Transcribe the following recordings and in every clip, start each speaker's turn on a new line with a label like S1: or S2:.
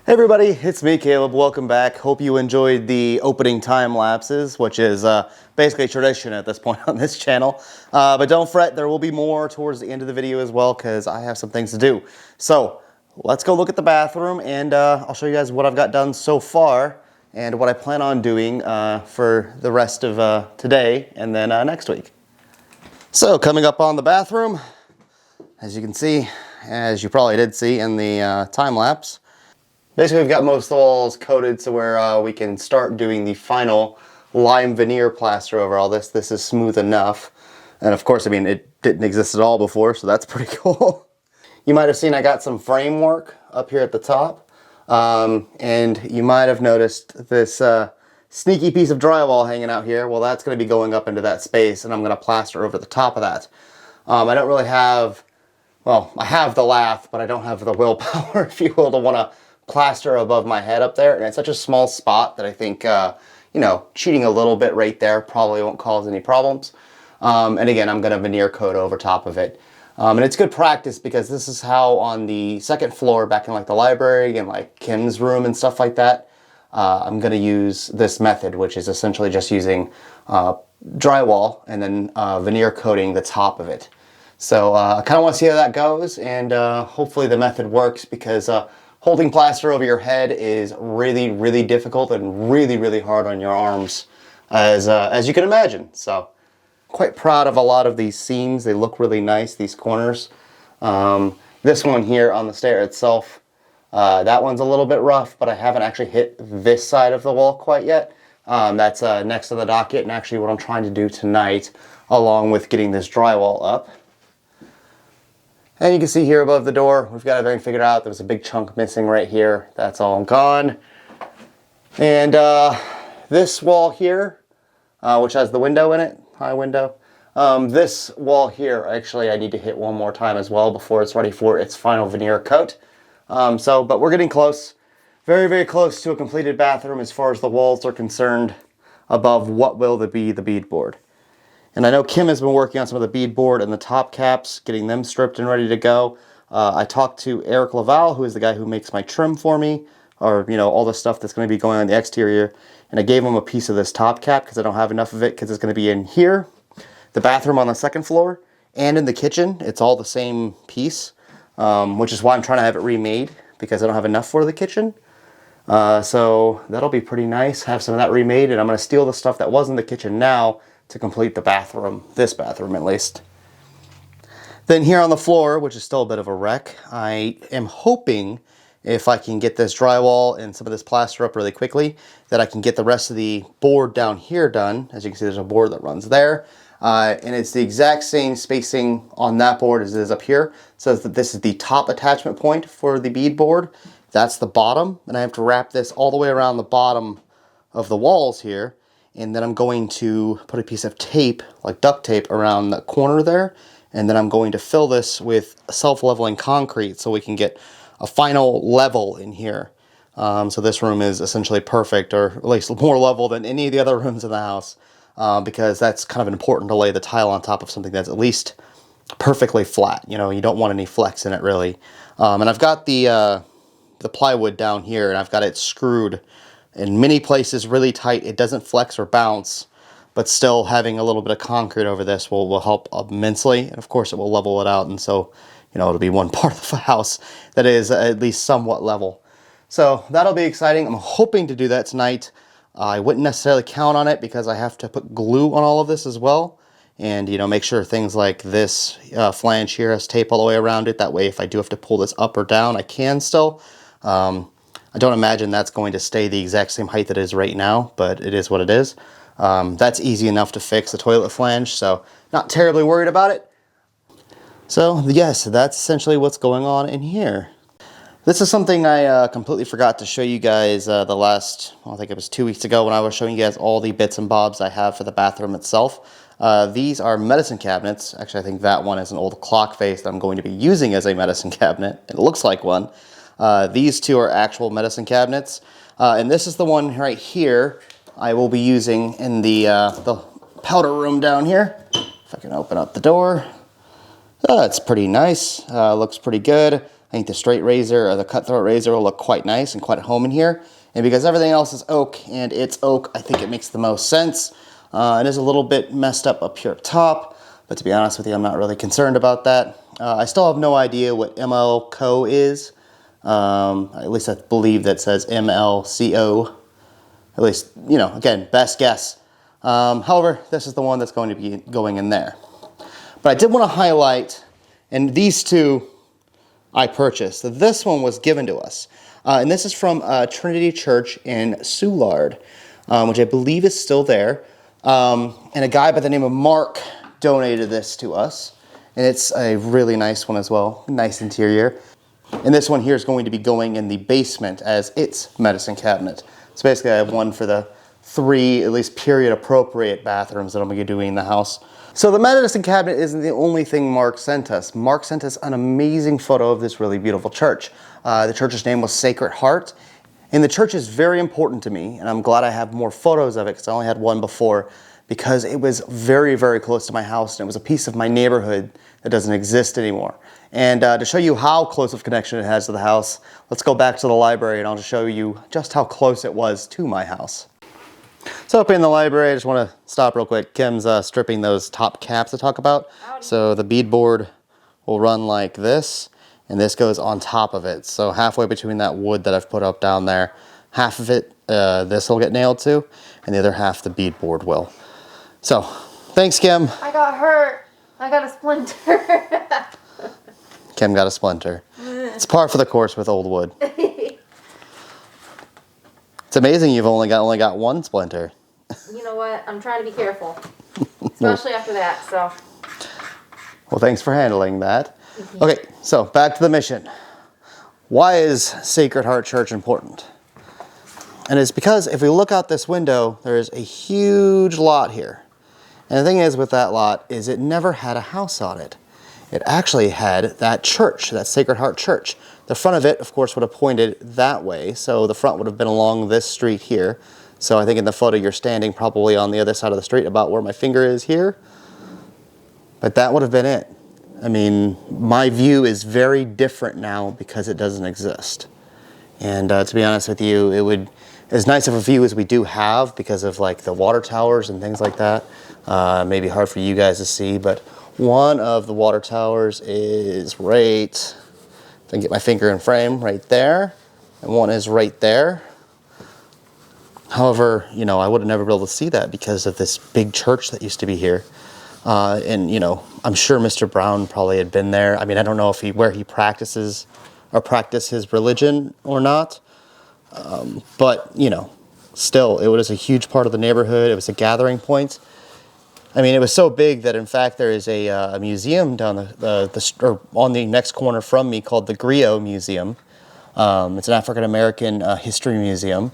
S1: Hey everybody, it's me, Caleb. Welcome back. Hope you enjoyed the opening time lapses, which is basically tradition at this point on this channel. But don't fret, there will be more towards the end of the video as well because I have some things to do. So let's go look at the bathroom and I'll show you guys what I've got done so far and what I plan on doing for the rest of today and then next week. So coming up on the bathroom, as you can see, as you probably did see in the time lapse, basically, we've got most of the walls coated so where we can start doing the final lime veneer plaster over all this. This is smooth enough. And of course, I mean, it didn't exist at all before, so that's pretty cool. You might have seen I got some framework up here at the top. And you might have noticed this sneaky piece of drywall hanging out here. Well, that's going to be going up into that space, and I'm going to plaster over the top of that. I don't really have, well, I have the lath, but I don't have the willpower, if you will, to want to plaster above my head up there, and it's such a small spot that I think you know, cheating a little bit right there probably won't cause any problems. And again, I'm going to veneer coat over top of it, and it's good practice because this is how on the second floor back in like the library and like Kim's room and stuff like that, I'm going to use this method, which is essentially just using drywall and then veneer coating the top of it. So I kind of want to see how that goes, and hopefully the method works because holding plaster over your head is really, really difficult and really, really hard on your arms, as you can imagine. So, quite proud of a lot of these seams. They look really nice, these corners. This one here on the stair itself, that one's a little bit rough, but I haven't actually hit this side of the wall quite yet. That's next to the docket, and actually what I'm trying to do tonight, along with getting this drywall up. And you can see here above the door, we've got everything figured out. There was a big chunk missing right here. That's all gone. And this wall here, which has the window in it, high window. This wall here, actually, I need to hit one more time as well before it's ready for its final veneer coat. But we're getting close. Very, very close to a completed bathroom as far as the walls are concerned above what will be the beadboard. And I know Kim has been working on some of the beadboard and the top caps, getting them stripped and ready to go. I talked to Eric Laval, who is the guy who makes my trim for me, or, you know, all the stuff that's going to be going on the exterior. And I gave him a piece of this top cap because I don't have enough of it because it's going to be in here, the bathroom on the second floor, and in the kitchen. It's all the same piece, which is why I'm trying to have it remade because I don't have enough for the kitchen. So that'll be pretty nice, have some of that remade, and I'm going to steal the stuff that was in the kitchen now to complete the bathroom, this bathroom at least. Then here on the floor, which is still a bit of a wreck, I am hoping if I can get this drywall and some of this plaster up really quickly, that I can get the rest of the board down here done. As you can see, there's a board that runs there. And it's the exact same spacing on that board as it is up here. It says that this is the top attachment point for the bead board. That's the bottom, and I have to wrap this all the way around the bottom of the walls here. And then I'm going to put a piece of tape, like duct tape, around the corner there. And then I'm going to fill this with self-leveling concrete so we can get a final level in here. So this room is essentially perfect, or at least more level than any of the other rooms in the house. Because that's kind of important to lay the tile on top of something that's at least perfectly flat. You know, you don't want any flex in it really. And I've got the plywood down here, and I've got it screwed in many places really tight. It doesn't flex or bounce, but still having a little bit of concrete over this will help immensely. And of course it will level it out, and so, you know, it'll be one part of the house that is at least somewhat level. So that'll be exciting. I'm hoping to do that tonight. I wouldn't necessarily count on it because I have to put glue on all of this as well. And, you know, make sure things like this flange here has tape all the way around it. That way if I do have to pull this up or down, I can still. I don't imagine that's going to stay the exact same height that it is right now, but it is what it is. That's easy enough to fix, the toilet flange, so not terribly worried about it. So yes, that's essentially what's going on in here. This is something I completely forgot to show you guys the last, I think it was 2 weeks ago when I was showing you guys all the bits and bobs I have for the bathroom itself. These are medicine cabinets. Actually, I think that one is an old clock face that I'm going to be using as a medicine cabinet. It looks like one. These two are actual medicine cabinets, and this is the one right here I will be using in the powder room down here. If I can open up the door. It's pretty nice, looks pretty good. I think the straight razor or the cutthroat razor will look quite nice and quite at home in here. And because everything else is oak and it's oak, I think it makes the most sense. It is a little bit messed up here up top, but to be honest with you, I'm not really concerned about that. I still have no idea what MLCO is. At least I believe that says MLCO. At least, you know, again, best guess. However, this is the one that's going to be going in there. But I did want to highlight, and these two I purchased. So this one was given to us. And this is from Trinity Church in Soulard, which I believe is still there. And a guy by the name of Mark donated this to us. And it's a really nice one as well. Nice interior. And this one here is going to be going in the basement as its medicine cabinet. So basically I have one for the 3, at least period appropriate bathrooms that I'm going to be doing in the house. So the medicine cabinet isn't the only thing Mark sent us. Mark sent us an amazing photo of this really beautiful church. The church's name was Sacred Heart. And the church is very important to me, and I'm glad I have more photos of it because I only had one before, because it was very, very close to my house and it was a piece of my neighborhood that doesn't exist anymore. And to show you how close of a connection it has to the house, let's go back to the library and I'll just show you just how close it was to my house. So up in the library, I just want to stop real quick. Kim's stripping those top caps to talk about. So the beadboard will run like this, and this goes on top of it. So halfway between that wood that I've put up down there, half of it this will get nailed to, and the other half the beadboard will. So thanks, Kim.
S2: I got hurt. I got a splinter.
S1: Kim got a splinter. It's par for the course with old wood. It's amazing you've only got one splinter.
S2: You know what? I'm trying to be careful, especially after that. So.
S1: Well, thanks for handling that. Okay, so back to the mission. Why is Sacred Heart Church important? And it's because if we look out this window, there is a huge lot here. And the thing is with that lot is it never had a house on it. It actually had that church, that Sacred Heart Church. The front of it, of course, would have pointed that way. So the front would have been along this street here. So I think in the photo you're standing probably on the other side of the street about where my finger is here. But that would have been it. I mean, my view is very different now because it doesn't exist. And to be honest with you, it would, as nice of a view as we do have because of like the water towers and things like that, maybe hard for you guys to see, but one of the water towers is right, if I can get my finger in frame, right there, and one is right there. However, you know, I would have never been able to see that because of this big church that used to be here. And, you know, I'm sure Mr. Brown probably had been there. I mean, I don't know if where he practices or practiced his religion or not. But, you know, still, it was a huge part of the neighborhood. It was a gathering point. I mean, it was so big that, in fact, there is a museum down or on the next corner from me called the Griot Museum. It's an African-American history museum.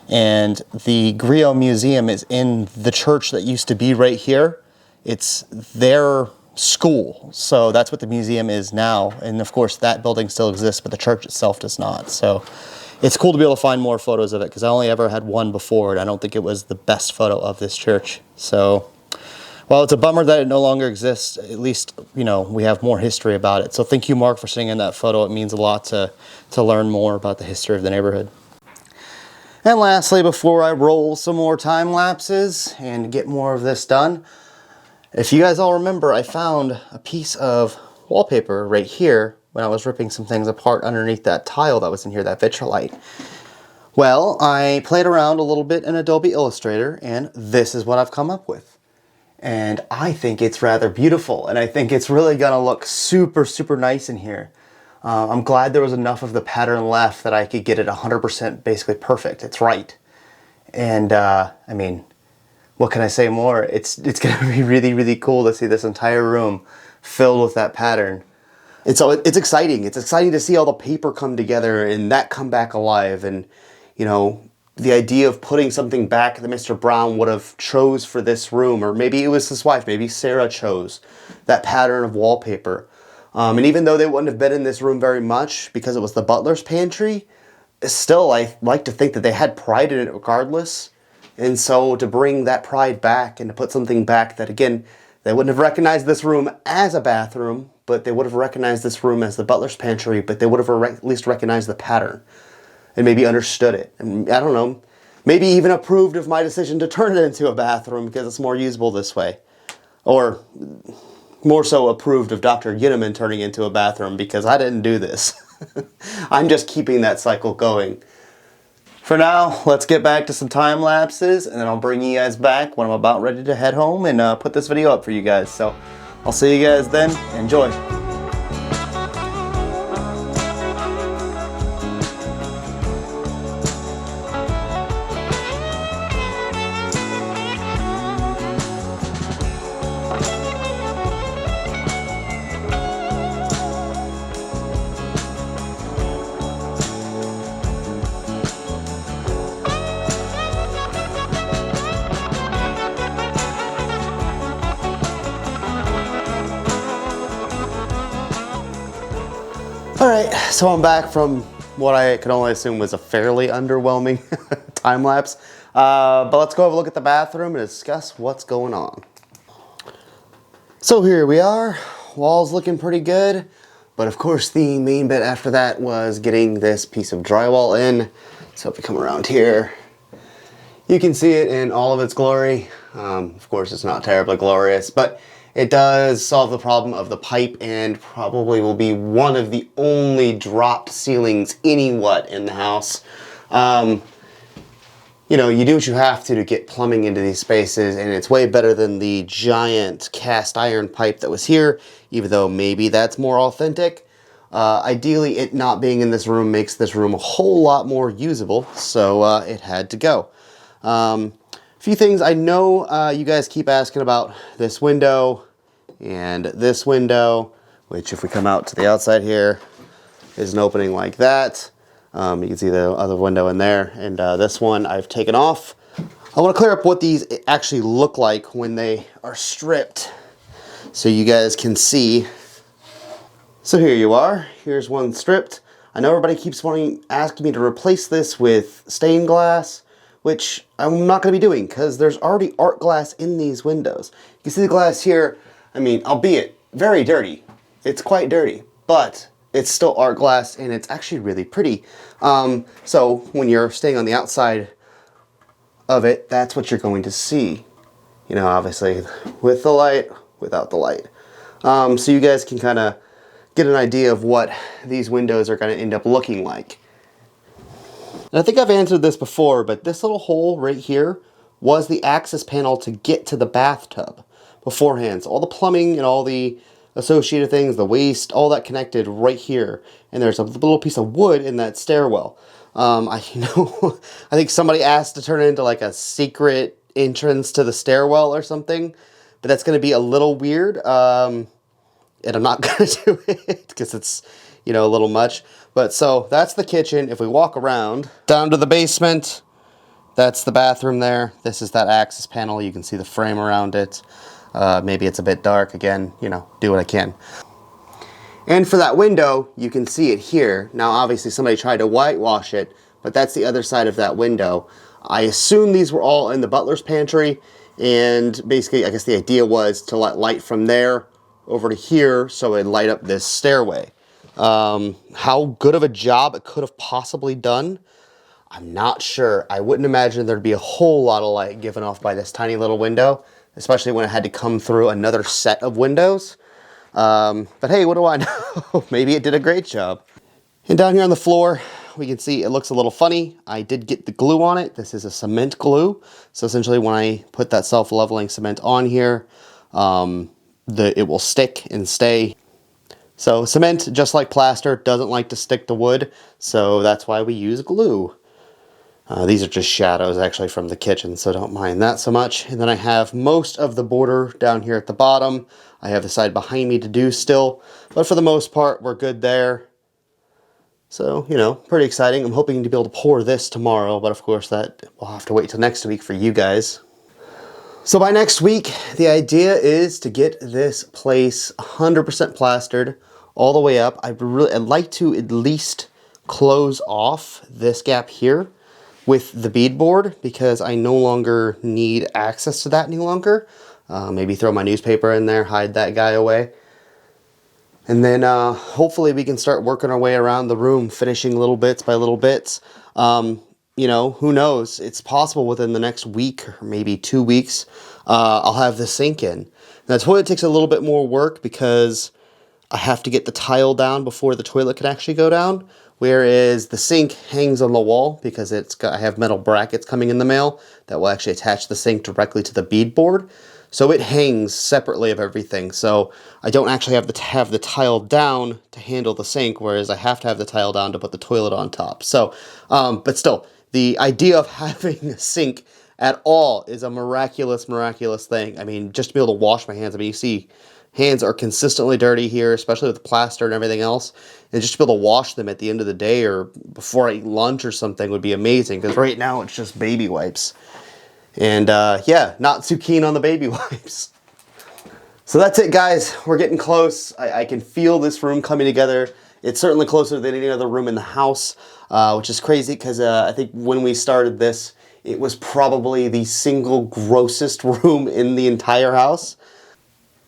S1: And the Griot Museum is in the church that used to be right here. It's their school. So that's what the museum is now. And, of course, that building still exists, but the church itself does not. So it's cool to be able to find more photos of it because I only ever had one before, and I don't think it was the best photo of this church. So, well, it's a bummer that it no longer exists. At least, you know, we have more history about it. So thank you, Mark, for sending in that photo. It means a lot to learn more about the history of the neighborhood. And lastly, before I roll some more time lapses and get more of this done, if you guys all remember, I found a piece of wallpaper right here when I was ripping some things apart underneath that tile that was in here, that Vitrolite. Well, I played around a little bit in Adobe Illustrator, and this is what I've come up with. And I think it's rather beautiful, and I think it's really gonna look super, super nice in here. I'm glad there was enough of the pattern left that I could get it 100% basically perfect. It's right. And I mean, what can I say more? It's gonna be really, really cool to see this entire room filled with that pattern. It's exciting. It's exciting to see all the paper come together and that come back alive. And, you know, the idea of putting something back that Mr. Brown would have chose for this room, or maybe it was his wife, maybe Sarah chose that pattern of wallpaper. And even though they wouldn't have been in this room very much because it was the butler's pantry, still I like to think that they had pride in it regardless. And so to bring that pride back and to put something back that, again, They wouldn't have recognized this room as a bathroom, but they would have recognized this room as the butler's pantry, but they would have at least recognized the pattern and maybe understood it. And I don't know, maybe even approved of my decision to turn it into a bathroom because it's more usable this way. Or more so approved of Dr. Ginneman turning into a bathroom because I didn't do this. I'm just keeping that cycle going. For now, let's get back to some time lapses, and then I'll bring you guys back when I'm about ready to head home and put this video up for you guys. So I'll see you guys then. Enjoy. Alright, so I'm back from what I can only assume was a fairly underwhelming time lapse. But let's go have a look at the bathroom and discuss what's going on. So here we are, walls looking pretty good. But of course the main bit after that was getting this piece of drywall in. So if we come around here, you can see it in all of its glory. Of course it's not terribly glorious, but it does solve the problem of the pipe and probably will be one of the only dropped ceilings anywhat in the house. You know, you do what you have to get plumbing into these spaces, and it's way better than the giant cast iron pipe that was here, even though maybe that's more authentic. Ideally, it not being in this room makes this room a whole lot more usable, so it had to go. Few things I know you guys keep asking about this window and this window, which if we come out to the outside here is an opening like that. You can see the other window in there, and this one I've taken off. I want to clear up what these actually look like when they are stripped so you guys can see. So here you are, here's one stripped. I know everybody keeps asking me to replace this with stained glass, which I'm not going to be doing because there's already art glass in these windows. You can see the glass here, I mean, albeit very dirty. It's quite dirty, but it's still art glass and it's actually really pretty. So when you're staying on the outside of it, that's what you're going to see. You know, obviously with the light, without the light. So you guys can kind of get an idea of what these windows are going to end up looking like. And I think I've answered this before, but this little hole right here was the access panel to get to the bathtub beforehand. So all the plumbing and all the associated things, the waste, all that connected right here. And there's a little piece of wood in that stairwell. I think somebody asked to turn it into like a secret entrance to the stairwell or something, but that's going to be a little weird. And I'm not going to do it because it's, you know, a little much. But so that's the kitchen. If we walk around down to the basement, that's the bathroom there. This is that access panel. You can see the frame around it. Maybe it's a bit dark. Again, you know, do what I can. And for that window, you can see it here. Now, obviously somebody tried to whitewash it, but that's the other side of that window. I assume these were all in the butler's pantry. And basically, I guess the idea was to let light from there over to here so it'd light up this stairway. How good of a job it could have possibly done, I'm not sure. I wouldn't imagine there'd be a whole lot of light given off by this tiny little window, especially when it had to come through another set of windows. But hey, what do I know? Maybe it did a great job. And down here on the floor, we can see it looks a little funny. I did get the glue on it. This is a cement glue. So essentially when I put that self-leveling cement on here, it will stick and stay. So cement, just like plaster, doesn't like to stick to wood, so that's why we use glue. These are just shadows actually from the kitchen, so don't mind that so much. And then I have most of the border down here at the bottom. I have the side behind me to do still, but for the most part, we're good there. So, you know, pretty exciting. I'm hoping to be able to pour this tomorrow, but of course that will have to wait till next week for you guys. So by next week, the idea is to get this place 100% plastered all the way up. I'd like to at least close off this gap here with the beadboard because I no longer need access to that any longer. Maybe throw my newspaper in there, hide that guy away. And then hopefully we can start working our way around the room, finishing little bits by little bits. You know, who knows? It's possible within the next week or maybe 2 weeks, I'll have the sink in. Now, the toilet takes a little bit more work because I have to get the tile down before the toilet can actually go down. Whereas the sink hangs on the wall because I have metal brackets coming in the mail that will actually attach the sink directly to the bead board. So it hangs separately of everything. So I don't actually have to have the tile down to handle the sink, whereas I have to have the tile down to put the toilet on top. So, but still, the idea of having a sink at all is a miraculous, miraculous thing. I mean, just to be able to wash my hands. I mean, you see, hands are consistently dirty here, especially with plaster and everything else. And just to be able to wash them at the end of the day or before I eat lunch or something would be amazing. Because right now it's just baby wipes. And yeah, not too keen on the baby wipes. So that's it, guys. We're getting close. I can feel this room coming together. It's certainly closer than any other room in the house, which is crazy because I think when we started this, it was probably the single grossest room in the entire house.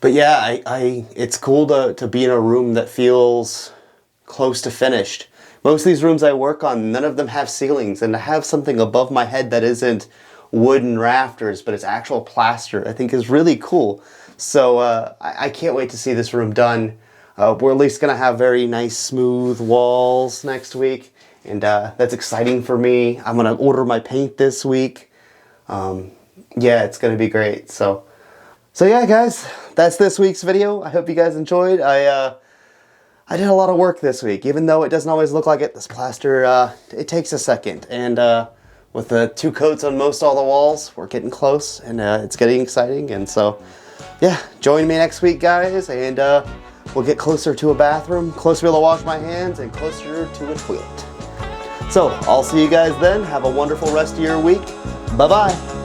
S1: But yeah, it's cool to be in a room that feels close to finished. Most of these rooms I work on, none of them have ceilings, and to have something above my head that isn't wooden rafters, but it's actual plaster, I think is really cool. So I can't wait to see this room done. We're at least gonna have very nice smooth walls next week, and that's exciting for me. I'm gonna order my paint this week. Yeah, it's gonna be great. So yeah, guys, that's this week's video. I hope you guys enjoyed. I did a lot of work this week, even though it doesn't always look like it. This plaster, it takes a second, and with the 2 coats on most all the walls, we're getting close, and it's getting exciting. And so, yeah, join me next week, guys, and we'll get closer to a bathroom, closer to be able to wash my hands, and closer to a toilet. So, I'll see you guys then. Have a wonderful rest of your week. Bye-bye.